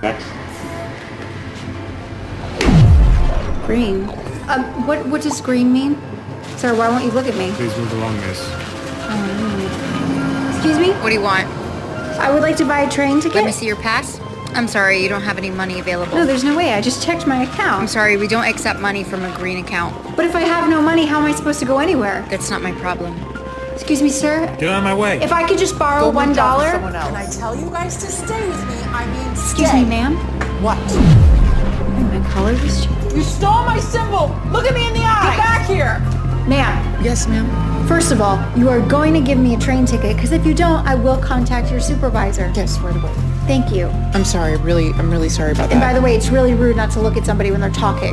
Next. Green. What does green mean? Sir, why won't you look at me? Please move along, miss. Excuse me? What do you want? I would like to buy a train ticket. Let me see your pass. I'm sorry, you don't have any money available. No, there's no way. I just checked my I'm account. sorry, we don't accept money from a green account. But if I have no money, how am I supposed to go anywhere? That's not my problem. Excuse me, sir. Get out of my way. If I could just borrow $1. Can I tell you guys to stay with me? I mean, stay. Excuse me, ma'am. What? Oh, my color was changed. You stole my symbol. Look at me in the eye. Get back here. Ma'am, Yes, ma'am. first of all, you are going to give me a train ticket, because if you don't, I will contact your supervisor. Yes, right away. Thank you. I'm sorry. I'm really sorry about that. And by the way, it's really rude not to look at somebody when they're talking.